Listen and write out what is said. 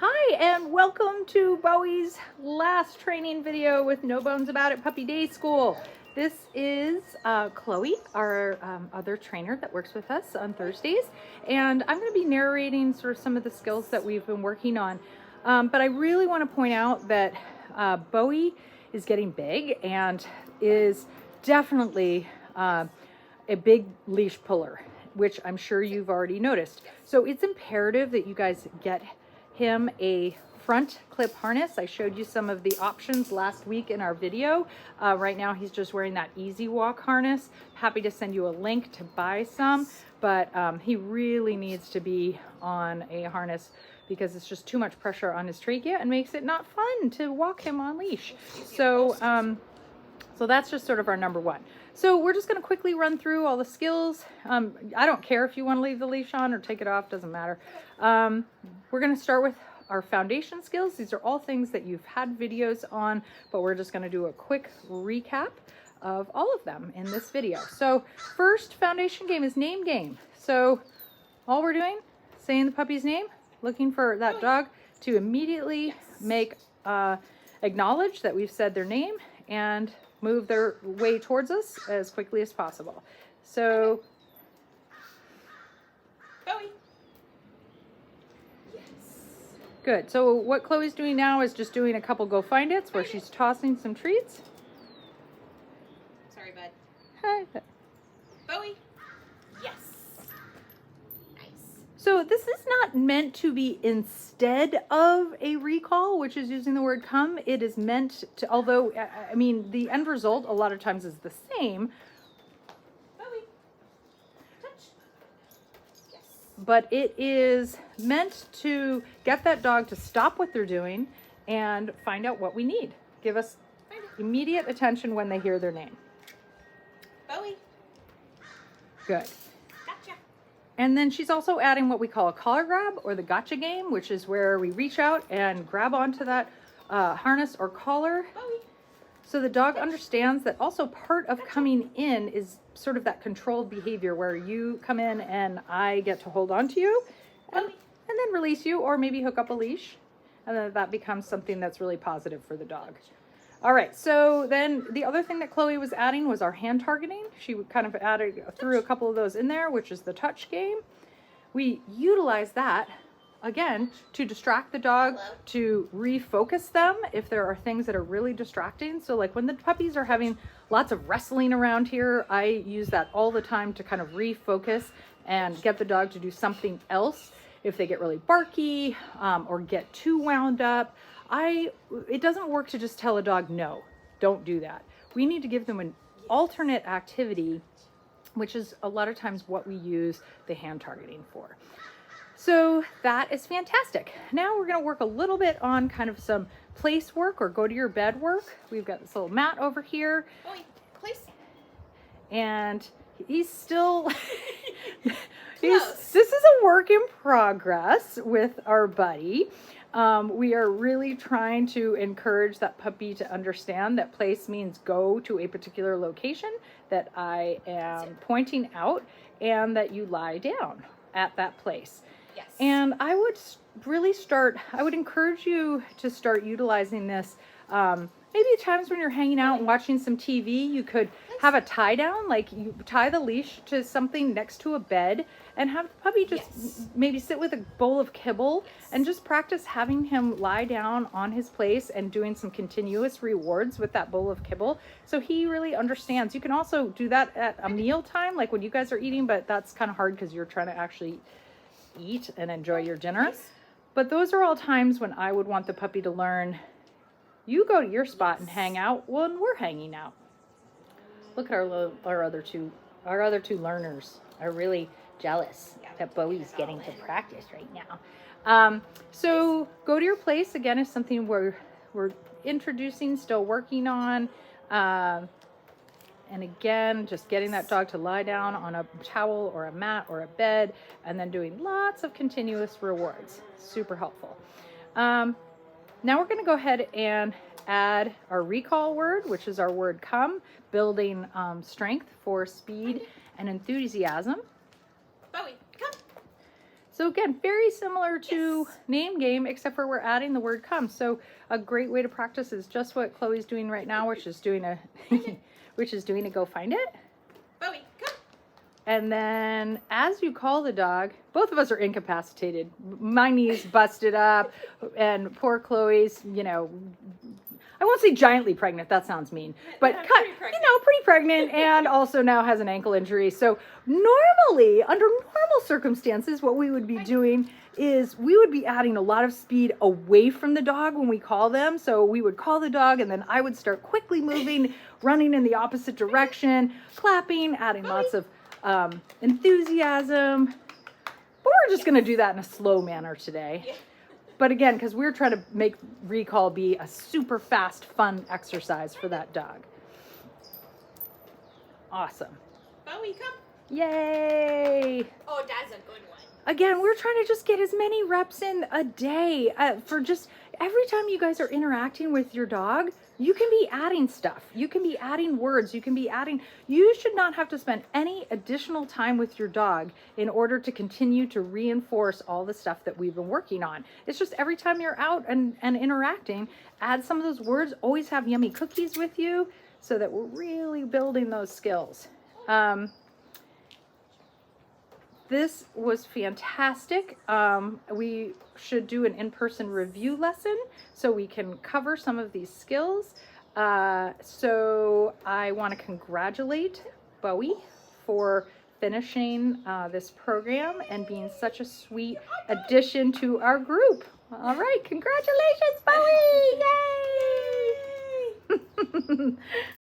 Hi, and welcome to Bowie's last training video with No Bones About It Puppy Day School. This is Chloe, our other trainer that works with us on Thursdays, and I'm going to be narrating sort of some of the skills that we've been working on. But I really want to point out that Bowie is getting big and is definitely a big leash puller, which I'm sure you've already noticed. So it's imperative that you guys get him a front clip harness. I showed you some of the options last week in our video. Right now he's just wearing that Easy Walk harness. Happy to send you a link to buy some, but he really needs to be on a harness because it's just too much pressure on his trachea and makes it not fun to walk him on leash. So that's just sort of our number one. So we're just going to quickly run through all the skills. I don't care if you want to leave the leash on or take it off, doesn't matter. We're going to start with our foundation skills. These are all things that you've had videos on, but we're just going to do a quick recap of all of them in this video. So first foundation game is name game. So all we're doing, saying the puppy's name, looking for that dog to immediately make acknowledge that we've said their name and move their way towards us as quickly as possible. So, Bowie. Yes. Good. So what Chloe's doing now is just doing a couple go find it's where she's tossing some treats. Sorry, bud. Hi. Bowie. Yes. Nice. So this is not meant to be instead of a recall, which is using the word come. It is meant to, although, I mean, the end result a lot of times is the same. Bowie. Touch. Yes. But it is meant to get that dog to stop what they're doing and find out what we need. Give us immediate attention when they hear their name. Bowie. Good. Gotcha. And then she's also adding what we call a collar grab or the gotcha game, which is where we reach out and grab onto that harness or collar. Bowie. So the dog understands that also part of coming in is sort of that controlled behavior where you come in and I get to hold on to you and then release you, or maybe hook up a leash. And then that becomes something that's really positive for the dog. All right, so then the other thing that Chloe was adding was our hand targeting. She kind of threw a couple of those in there, which is the touch game. We utilize that, again, to distract the dog, to refocus them if there are things that are really distracting. So like when the puppies are having lots of wrestling around here, I use that all the time to kind of refocus and get the dog to do something else. If they get really barky or get too wound up, it doesn't work to just tell a dog, no, don't do that. We need to give them an alternate activity, which is a lot of times what we use the hand targeting for. So that is fantastic. Now we're going to work a little bit on kind of some place work or go to your bed work. We've got this little mat over here. Bowie. Place. And he's still... Close. This is a work in progress with our buddy. We are really trying to encourage that puppy to understand that place means go to a particular location that I am pointing out and that you lie down at that place. Yes. And I would encourage you to start utilizing this. Maybe at times when you're hanging out and watching some TV, you could have a tie down, like you tie the leash to something next to a bed and have the puppy just maybe sit with a bowl of kibble and just practice having him lie down on his place and doing some continuous rewards with that bowl of kibble. So he really understands. You can also do that at a meal time, like when you guys are eating, but that's kind of hard because you're trying to actually eat and enjoy your dinner. But those are all times when I would want the puppy to learn, you go to your spot and hang out when we're hanging out. Look at our other two learners are really jealous that Bowie's getting to practice right now. So go to your place again is something we're introducing, still working on. And again, just getting that dog to lie down on a towel or a mat or a bed, and then doing lots of continuous rewards. Super helpful. Now we're going to go ahead and add our recall word, which is our word come, building strength for speed and enthusiasm. Bowie. Come. So again, very similar to Yes. name game, except for we're adding the word come. So a great way to practice is just what Chloe's doing right now, which is doing a go find it. Bowie, come. And then as you call the dog, both of us are incapacitated. My knee's busted up, and poor Chloe's, you know, I won't say giantly pregnant, that sounds mean, but pretty pregnant and also now has an ankle injury. So normally, under normal circumstances, what we would be doing is we would be adding a lot of speed away from the dog when we call them. So we would call the dog and then I would start quickly moving, running in the opposite direction, clapping, adding lots of enthusiasm. But we're just gonna do that in a slow manner today. Yeah. But again, because we're trying to make recall be a super fast, fun exercise for that dog. Awesome. Bowie, come. Yay! Oh, that's a good one. Again, we're trying to just get as many reps in a day for just every time you guys are interacting with your dog, you can be adding stuff. You can be adding words. You can be adding, you should not have to spend any additional time with your dog in order to continue to reinforce all the stuff that we've been working on. It's just every time you're out and interacting, add some of those words. Always have yummy cookies with you so that we're really building those skills. This was fantastic. We should do an in-person review lesson so we can cover some of these skills. So I want to congratulate Bowie for finishing this program and being such a sweet addition to our group. All right, congratulations, Bowie! Yay!